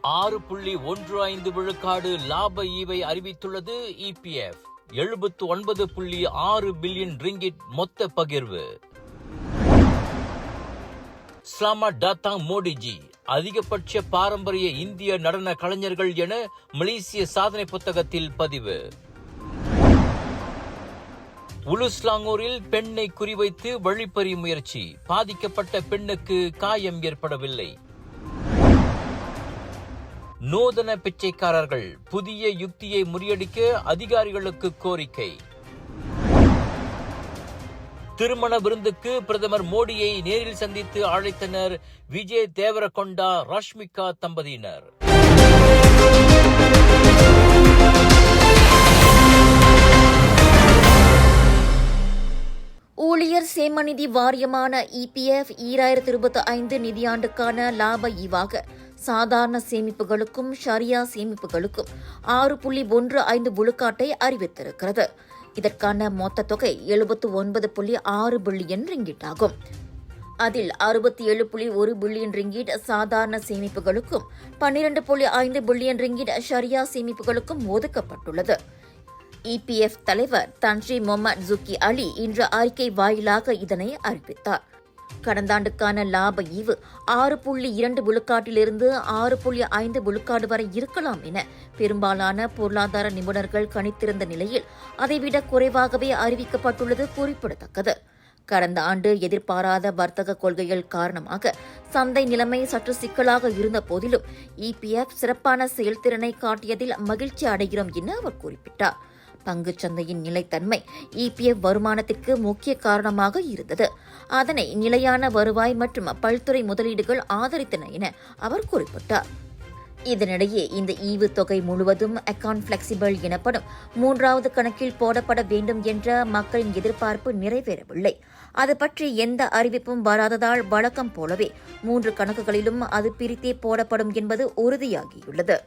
6.15 விழுக்காடு லாப ஈவை அறிவித்துள்ளது EPF. 79.6 பில்லியன் ரிங்கிட் மொத்த பகிர்வு. ஸ்லாமட் டாத்தாங் மோடிஜி அதிகபட்ச பாரம்பரிய இந்திய நடன கலைஞர்கள் என மலேசிய சாதனை புத்தகத்தில் பதிவு. உலுஸ்லாங்கூரில் பெண்ணை குறிவைத்து வழிப்பறி முயற்சி, பாதிக்கப்பட்ட பெண்ணுக்கு காயம் ஏற்படவில்லை. நூதன பிச்சைக்காரர்கள் புதிய யுக்தியை முறியடிக்க அதிகாரிகளுக்கு கோரிக்கை. திருமண விருந்துக்கு பிரதமர் மோடியை நேரில் சந்தித்து அழைத்தனர் விஜய் தேவரகொண்டா ரஷ்மிகா தம்பதியினர். ஊழியர் சேமநிதி வாரியமான EPF 2025 நிதியாண்டுக்கான லாப ஈவாக சாதாரண சேமிப்புகளுக்கும் ஷரியா சேமிப்புகளுக்கும் 6.15 விழுக்காட்டை அறிவித்திருக்கிறது. இதற்கான மொத்த தொகை 79.6 பில்லியன் ரிங்கிட் ஆகும். அதில் 67.1 பில்லியன் ரிங்கிட் சாதாரண சேமிப்புகளுக்கும் 12.5 பில்லியன் ரிங்கிட் ஷரியா சேமிப்புகளுக்கும் ஒதுக்கப்பட்டுள்ளது. EPF தலைவர் தன்ஸ்ரீ முகமது ஜுக்கி அலி இன்று அறிக்கை வாயிலாக இதனை அறிவித்தார். கடந்த ஆண்டுக்கான லாப ஈவு 6.2 விழுக்காட்டிலிருந்து 6.5 விழுக்காடு வரை இருக்கலாம் என பெரும்பாலான பொருளாதார நிபுணர்கள் கணித்திருந்த நிலையில் அதைவிட குறைவாகவே அறிவிக்கப்பட்டுள்ளது குறிப்பிடத்தக்கது. கடந்த ஆண்டு எதிர்பாராத வர்த்தக கொள்கைகள் காரணமாக சந்தை நிலைமை சற்று சிக்கலாக இருந்த போதிலும் EPF சிறப்பான செயல்திறனை காட்டியதில் மகிழ்ச்சி அடைகிறோம் என அவர் குறிப்பிட்டார். பங்குச்சந்தையின் நிலைத்தன்மை EPF வருமானத்திற்கு முக்கிய காரணமாக இருந்தது. அதனை நிலையான வருவாய் மற்றும் பல்துறை முதலீடுகள் ஆதரித்தன என அவர் குறிப்பிட்டார். இதனிடையே இந்த ஈவு தொகை முழுவதும் அக்கவுண்ட் பிளெக்சிபிள் எனப்படும் 3வது கணக்கில் போடப்பட வேண்டும் என்ற மக்களின் எதிர்பார்ப்பு நிறைவேறவில்லை. அது பற்றி எந்த அறிவிப்பும் வராததால் வழக்கம் போலவே 3 கணக்குகளிலும் அது பிரித்தே போடப்படும் என்பது உறுதியாகியுள்ளது.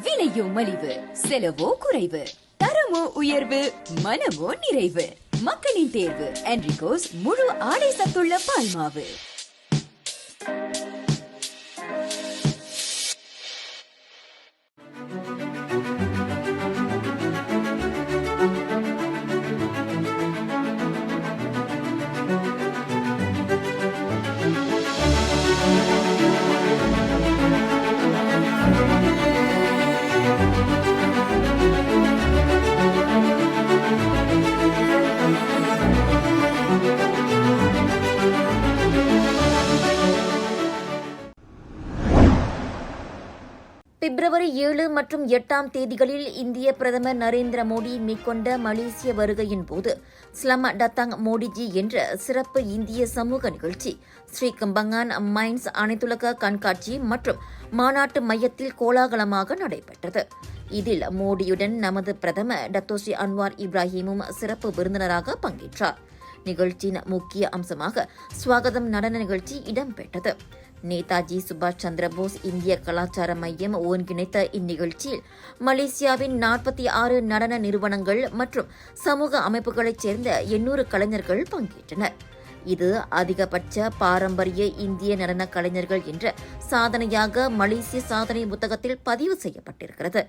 விலையோ மலிவு, செலவோ குறைவு, தரமோ உயர்வு, மனமோ நிறைவு. மக்களின் தேர்வு என்ரிகோஸ் முழு ஆடை சத்துள்ள பால்மாவு. பிப்ரவரி 7 மற்றும் 8 தேதிகளில் இந்திய பிரதமர் நரேந்திர மோடி மேற்கொண்ட மலேசிய வருகையின் போது ஸ்லாமட் டாத்தாங் மோடிஜி என்ற சிறப்பு இந்திய சமூக நிகழ்ச்சி ஸ்ரீ கம்பங்கான் மைன்ஸ் அனைத்துலக கண்காட்சி மற்றும் மாநாட்டு மையத்தில் கோலாகலமாக நடைபெற்றது. இதில் மோடியுடன் நமது பிரதமர் டத்தோஸ்ரீ அன்வார் இப்ராஹிமும் சிறப்பு விருந்தினராக பங்கேற்றார். நிகழ்ச்சியின் முக்கிய அம்சமாக ஸ்வாகதம் நடன நிகழ்ச்சி இடம்பெற்றது. நேதாஜி சுபாஷ் சந்திரபோஸ் இந்திய கலாச்சார மையம் ஒருங்கிணைத்த இந்நிகழ்ச்சியில் மலேசியாவின் 46 நடன நிறுவனங்கள் மற்றும் சமூக அமைப்புகளைச் சேர்ந்த 800 கலைஞர்கள் பங்கேற்றனர். இது அதிகபட்ச பாரம்பரிய இந்திய நடன கலைஞர்கள் என்ற சாதனையாக மலேசிய சாதனை புத்தகத்தில் பதிவு செய்யப்பட்டிருக்கிறது.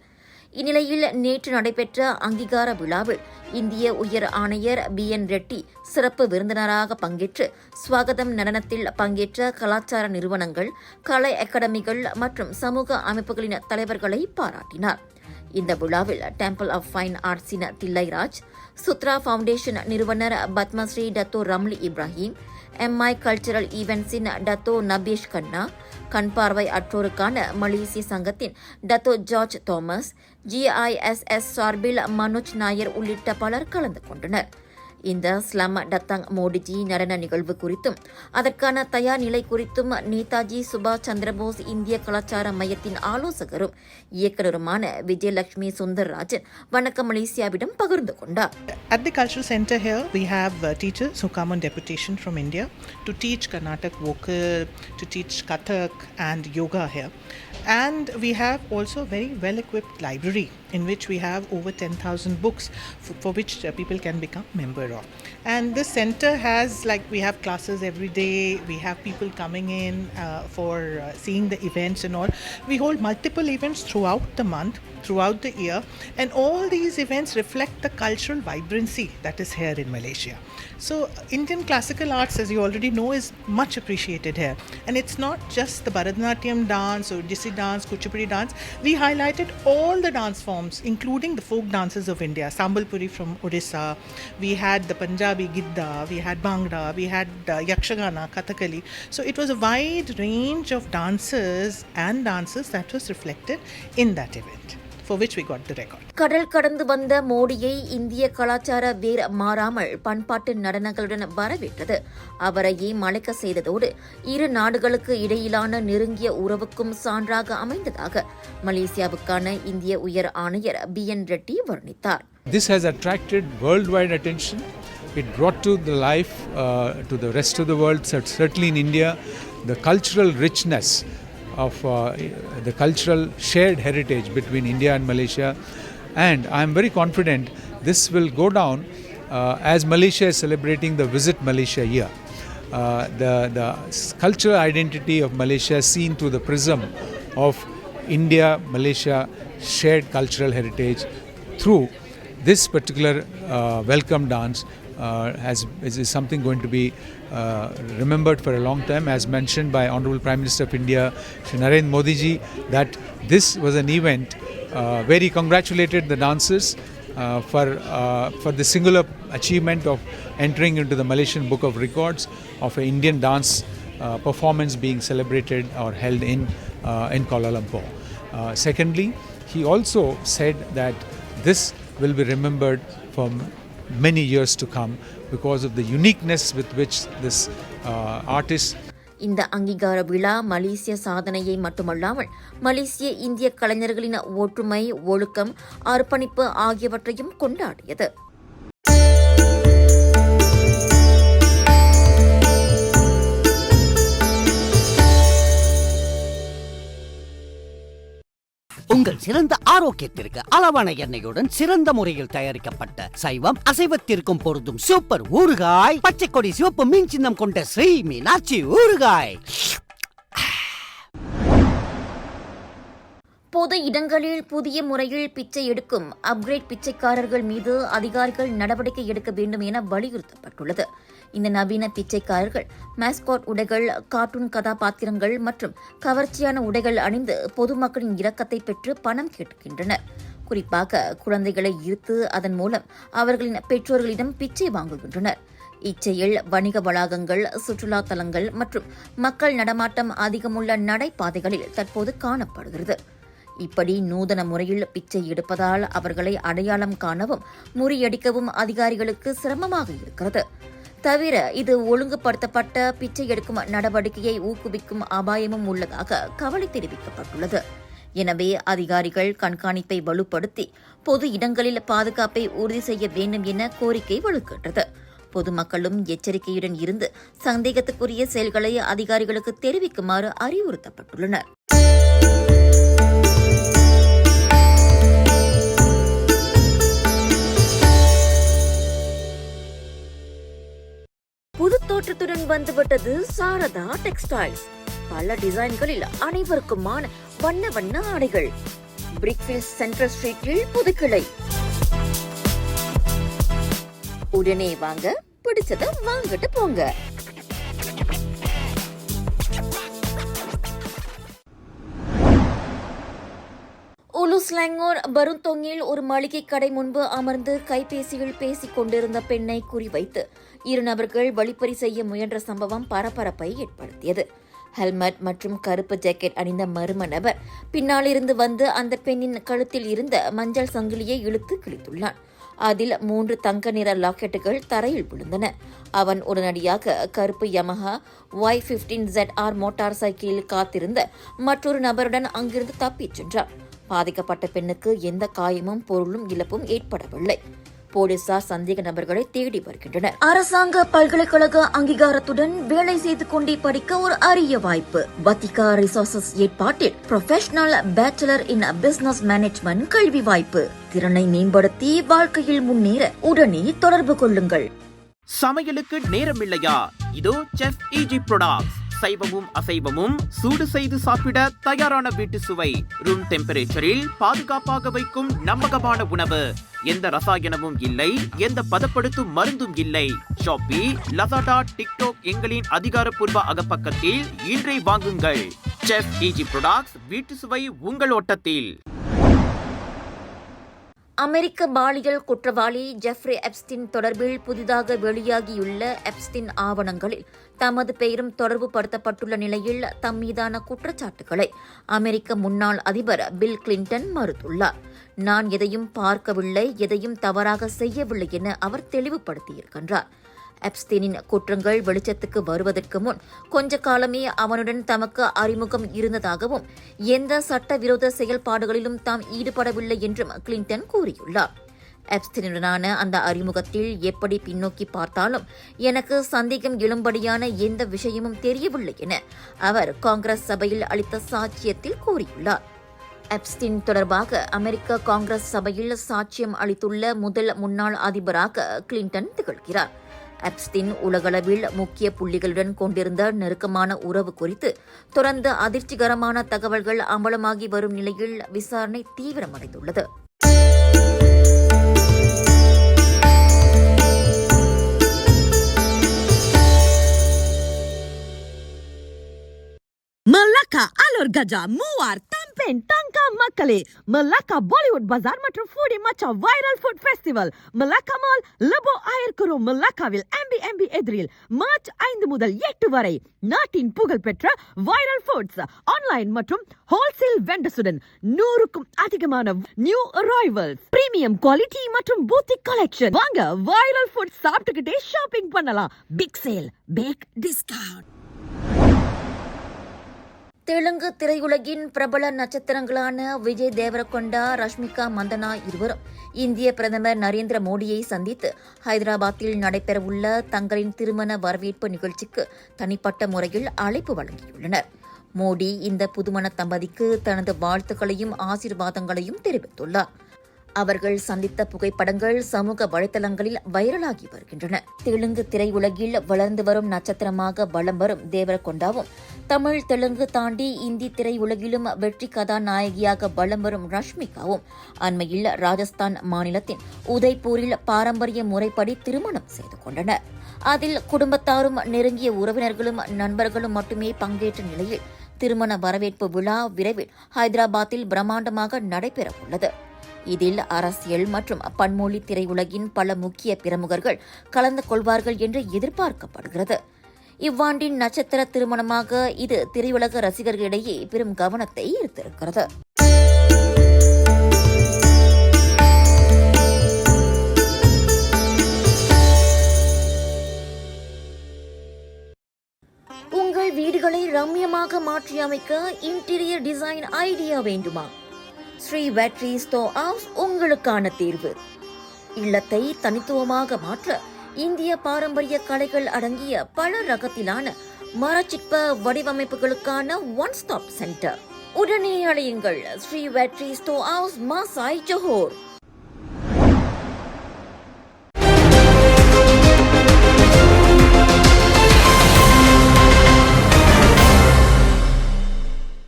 இந்நிலையில் நேற்று நடைபெற்ற அங்கீகார விழாவில் இந்திய உயர் ஆணையர் BN ரெட்டி சிறப்பு விருந்தினராக பங்கேற்று ஸ்வாகதம் நடனத்தில் பங்கேற்ற கலாச்சார நிறுவனங்கள், கலை அகாடமிகள் மற்றும் சமூக அமைப்புகளின் தலைவர்களை பாராட்டினார். இந்த விழாவில் டெம்பிள் ஆஃப் ஃபைன் ஆர்ட்ஸின் தில்லைராஜ், சுத்ரா ஃபவுண்டேஷன் நிறுவனர் Padmashri Dato Ramli Ibrahim, MI cultural ஈவென்ட்ஸின் டத்தோ நபீஷ் கண்ணா, கண் பார்வை அற்றோருக்கான மலேசிய சங்கத்தின் டத்தோ ஜார்ஜ் தாமஸ், GISS சார்பில் மனோஜ் நாயர் உள்ளிட்ட பலர் கலந்து கொண்டனர். இந்த ஸ்லாமட் டாத்தாங் மோடிஜி நடன நிகழ்வு குறித்தும் அதற்கான தயார் நிலை குறித்தும் நேதாஜி சுபாஷ் சந்திரபோஸ் இந்திய கலாச்சார மையத்தின் ஆலோசகரும் இயக்குநருமான விஜயலட்சுமி சுந்தர்ராஜன் வணக்கம் மலேசியாவிடம் பகிர்ந்து கொண்டார். At the cultural center here we have teachers who come on deputation from India to teach Carnatic vocal, to teach Kathak and yoga here, and we have also a very well equipped library in which we have over 10,000 books for which people can become member of. And this center has, like, we have classes every day, we have people coming in for seeing the events and all. We hold multiple events throughout the month, throughout the year, and all these events reflect the cultural vibrancy that is here in Malaysia. So Indian classical arts, as you already know, is much appreciated here, and it's not just the Bharatanatyam dance or Odissi dance, Kuchipudi dance. We highlighted all the dance forms, including the folk dances of India. Sambalpuri from Odisha, we had the Punjabi Gidda, we had Bhangra, we had Yakshagana, Kathakali. So it was a wide range of dances and dances that was reflected in that event, for which we got the record. கடல் கடந்து வந்த மோடியை இந்திய கலாச்சார வேர் மாறாமல் பண்பாட்டு நடனங்களுடன் வரவேற்றது. அவரையே மலைக்க செய்ததோடு இரு நாடுகளுக்கு இடையிலான நெருங்கிய உறவுக்கும் சான்றாக அமைந்ததாக மலேசியாவுக்கான இந்திய உயர் ஆணையர் BN Reddy வர்ணித்தார். This has attracted worldwide attention. It brought to the life to the rest of the world, certainly in India, the cultural richness of the cultural shared heritage between India and Malaysia, and I am very confident this will go down as Malaysia is celebrating the Visit Malaysia year. The cultural identity of Malaysia seen through the prism of India-Malaysia shared cultural heritage through this particular welcome dance is something going to be remembered for a long time, as mentioned by Honorable Prime Minister of India, Shri Narendra Modi ji, that this was an event where he congratulated the dancers for the singular achievement of entering into the Malaysian Book of Records of an Indian dance performance being celebrated or held in Kuala Lumpur. Secondly, he also said that this will be remembered for many years to come because of the uniqueness with which this artist. இந்த அங்கீகார விழா மலேசிய சாதனையை மட்டுமல்லாமல் மலேசிய இந்திய கலைஞர்களின் ஒற்றுமை, ஒழுக்கம், அர்ப்பணிப்பு ஆகியவற்றையும் கொண்டாடியது. உங்கள் சிறந்த ஆரோக்கியத்திற்கு அளவான எண்ணெயுடன் சிறந்த முறையில் தயாரிக்கப்பட்ட சைவம் அசைவத்திற்கும் பொருந்தும் சூப்பர் ஊறுகாய், பச்சை கொடி சிவப்பு மீன் சின்னம் கொண்ட ஸ்ரீ மீனாட்சி ஊறுகாய். பொது இடங்களில் புதிய முறையில் பிச்சை எடுக்கும் அப்கிரேட் பிச்சைக்காரர்கள் மீது அதிகாரிகள் நடவடிக்கை எடுக்க வேண்டும் என வலியுறுத்தப்பட்டுள்ளது. இந்த நவீன பிச்சைக்காரர்கள் மாஸ்காட் உடைகள், கார்ட்டூன் கதாபாத்திரங்கள் மற்றும் கவர்ச்சியான உடைகள் அணிந்து பொதுமக்களின் இரக்கத்தை பெற்று பணம் கேட்கின்றனர். குறிப்பாக குழந்தைகளை ஈர்த்து அதன் மூலம் அவர்களின் பெற்றோர்களிடம் பிச்சை வாங்குகின்றனர். இச்செயல் வணிக வளாகங்கள், சுற்றுலா தலங்கள் மற்றும் மக்கள் நடமாட்டம் அதிகமுள்ள நடைபாதைகளில் தற்போது காணப்படுகிறது. இப்படி நூதன முறையில் பிச்சை எடுப்பதால் அவர்களை அடையாளம் காணவும் முறியடிக்கவும் அதிகாரிகளுக்கு சிரமமாக இருக்கிறது. தவிர இது ஒழுங்குபடுத்தப்பட்ட பிச்சை எடுக்கும் நடவடிக்கையை ஊக்குவிக்கும் அபாயமும் உள்ளதாக கவலை தெரிவிக்கப்பட்டுள்ளது. எனவே அதிகாரிகள் கண்காணிப்பை வலுப்படுத்தி பொது இடங்களில் பாதுகாப்பை உறுதி செய்ய வேண்டும் என கோரிக்கை வலுக்கின்றது. பொதுமக்களும் எச்சரிக்கையுடன் இருந்து சந்தேகத்துக்குரிய செயல்களை அதிகாரிகளுக்கு தெரிவிக்குமாறு அறிவுறுத்தப்பட்டுள்ளனர். புது தோற்றத்துடன் வந்துவிட்டது சாரதா டெக்ஸ்டைல்ஸ். பல டிசைன்களில் அனைவருக்குமான வண்ண வண்ண ஆடைகள். பிரிக்ஃபீல்ட் சென்ட்ரல் ஸ்ட்ரீட்டில் புது கிளை. உடனே வாங்க, பிடிச்சத வாங்கிட்டு போங்க. உலுஸ்லாங்கோர் பருந்தோங்கில் ஒரு மளிகை கடை முன்பு அமர்ந்து கைபேசியில் பேசிக் கொண்டிருந்த பெண்ணை குறிவைத்து இரு நபர்கள் வழிப்பறி செய்ய முயன்ற சம்பவம் பரபரப்பை ஏற்படுத்தியது. ஹெல்மெட் மற்றும் கருப்பு ஜாக்கெட் அணிந்த மர்ம நபர் பின்னாலிருந்து வந்து அந்த பெண்ணின் கழுத்தில் இருந்த மஞ்சள் சங்கிலியை இழுத்து கிழித்துள்ளான். அதில் 3 தங்க நிற லாக்கெட்டுகள் தரையில் விழுந்தன. அவன் உடனடியாக கருப்பு யமஹா Y15ZR மோட்டார் சைக்கிளில் காத்திருந்த மற்றொரு நபருடன் அங்கிருந்து தப்பிச் சென்றான். பாதிக்கப்பட்ட பெண்ணுக்கு எந்த காயமும் பொருளும் இழப்பும் ஏற்படவில்லை. போலீசார் சந்தேக நபர்களை தேடி வருகின்றனர். அரசாங்க பல்கலைக்கழக அங்கீகாரத்துடன் வேலை செய்து கொண்டே படிக்க ஒரு அரிய வாய்ப்பு. வத்திகா ரிசோர்சஸ் ஏற்பாட்டில் ப்ரொஃபஷனல் பேச்சுலர் இன் பிசினஸ் மேனேஜ்மெண்ட் கல்வி வாய்ப்பு. திறனை மேம்படுத்தி வாழ்க்கையில் முன்னேற உடனே தொடர்பு கொள்ளுங்கள். சமையலுக்கு நேரமில்லையா? இதோ செஃப் ஈஜி ப்ராடக்ட்ஸ். சைவமும் அசைவமும் சூடு செய்து சாப்பிட தயாரான வீட்டு சுவை. ரூம் டெம்பரேச்சரில் பாதுகாப்பாக வைக்கும் நம்பகமான உணவு. எந்த ரசாயனமும் இல்லை, எந்த பதப்படுத்தும் மருந்தும் இல்லை. ஷாப்பி, லசாடா, டிக்டாக் எங்களின் அதிகாரப்பூர்வ அகப்பக்கத்தில் இன்றே வாங்குங்கள். செஃப் ஈஜி ப்ராடக்ட்ஸ், வீட்டு சுவை உங்கள் ஓட்டத்தில். அமெரிக்க பாலியல் குற்றவாளி ஜெஃப்ரி எப்ஸ்டின் தொடர்பில் புதிதாக வெளியாகியுள்ள எப்ஸ்டின் ஆவணங்களில் தமது பெயரும் தொடர்பு படுத்தப்பட்டுள்ள நிலையில் தம்மீதான குற்றச்சாட்டுகளை அமெரிக்க முன்னாள் அதிபர் பில் கிளின்டன் மறுத்துள்ளார். நான் எதையும் பார்க்கவில்லை, எதையும் தவறாக செய்யவில்லை என அவர் தெளிவுபடுத்தியிருக்கின்றார். எப்ஸ்டீனின் குற்றங்கள் வெளிச்சத்துக்கு வருவதற்கு முன் கொஞ்ச காலமே அவனுடன் தமக்கு அறிமுகம் இருந்ததாகவும் எந்த சட்டவிரோத செயல்பாடுகளிலும் தாம் ஈடுபடவில்லை என்றும் கிளின்டன் கூறியுள்ளார். எப்ஸ்டீனுடனான அந்த அறிமுகத்தில் எப்படி பின்னோக்கி பார்த்தாலும் எனக்கு சந்தேகம் எழும்படியான எந்த விஷயமும் தெரியவில்லை என அவர் காங்கிரஸ் சபையில் அளித்த சாட்சியத்தில் கூறியுள்ளார். எப்ஸ்டீன் தொடர்பாக அமெரிக்க காங்கிரஸ் சபையில் சாட்சியம் அளித்துள்ள முதல் முன்னாள் அதிபராக கிளின்டன் திகழ்கிறார். எப்ஸ்டீன் உலகளவில் முக்கிய புள்ளிகளுடன் கொண்டிருந்த நெருக்கமான உறவு குறித்து தொடர்ந்து அதிர்ச்சிகரமான தகவல்கள் அம்பலமாகி வரும் நிலையில் விசாரணை தீவிரமடைந்துள்ளது. Melaka, Alor Gaja, Muar, Tampen, Tanka Makale, Melaka Bollywood Bazaar மற்றும் Foodie Macha Viral Food Festival, Melaka Mall, Labo Ayarkuru, Melakaவில் MB எதிரில் மார்ச் 5 முதல் 8 வரை நாட்டின் புகழ்பெற்ற வைரல் ஃபுட்ஸ் ஆன்லைன் மற்றும் ஹோல்சேல் வெண்டர்ஸுடன் 100க்கும் அதிகமான நியூ அரைவல்ஸ், பிரீமியம் குவாலிட்டி மற்றும் பூத்திக் கலெக்ஷன். வாங்க வைரல் ஃபுட்ஸ் சாப்பிட்டுக்கிட்டே ஷாப்பிங் பண்ணலாம். Big sale, big discount. Telugu திரையுலகின் பிரபல நட்சத்திரங்களான விஜய் தேவரகொண்டா, ரஷ்மிகா மந்தனா இருவரும் இந்திய பிரதமர் நரேந்திர மோடியை சந்தித்து ஹைதராபாத்தில் நடைபெறவுள்ள தங்களின் திருமண வரவேற்பு நிகழ்ச்சிக்கு தனிப்பட்ட முறையில் அழைப்பு வழங்கியுள்ளனர். மோடி இந்த புதுமண தம்பதிக்கு தனது வாழ்த்துக்களையும் ஆசீர்வாதங்களையும் தெரிவித்துள்ளார். அவர்கள் சந்தித்த புகைப்படங்கள் சமூக வலைதளங்களில் வைரலாகி வருகின்றன. தெலுங்கு திரையுலகில் வளர்ந்து வரும் நட்சத்திரமாக வலம் வரும் தேவரகொண்டாவும், தமிழ் தெலுங்கு தாண்டி இந்தி திரையுலகிலும் வெற்றி கதாநாயகியாக வலம் வரும் ரஷ்மிகாவும் அண்மையில் ராஜஸ்தான் மாநிலத்தின் உதய்பூரில் பாரம்பரிய முறைப்படி திருமணம் செய்து கொண்டனர். அதில் குடும்பத்தாரும் நெருங்கிய உறவினர்களும் நண்பர்களும் மட்டுமே பங்கேற்ற நிலையில் திருமண வரவேற்பு விழா விரைவில் ஹைதராபாத்தில் பிரம்மாண்டமாக நடைபெறவுள்ளது. இதில் அரசியல் மற்றும் பன்மொழி திரையுலகின் பல முக்கிய பிரமுகர்கள் கலந்து கொள்வார்கள் என்று எதிர்பார்க்கப்படுகிறது. இவ்வாண்டின் நட்சத்திர திருமணமாக இது திரையுலக ரசிகர்களிடையே பெரும் கவனத்தை ஈர்த்திருக்கிறது. உங்கள் வீடுகளை ரம்மியமாக மாற்றியமைக்க இன்டீரியர் டிசைன் ஐடியா வேண்டுமா? ஸ்ரீ வெற்றி ஸ்டோர் ஹவுஸ் உங்களுக்கான தேர்வு. இல்லத்தை தனித்துவமாக மாற்ற இந்திய பாரம்பரிய கலைகள் அடங்கிய பல ரகத்திலான மரச்சிற்ப வடிவமைப்புகளுக்கான ஒன் ஸ்டாப் சென்டர். உடனே அழையுங்கள். ஸ்ரீ வெற்றி ஸ்டோர் ஹவுஸ், மாசாய், ஜோஹர்.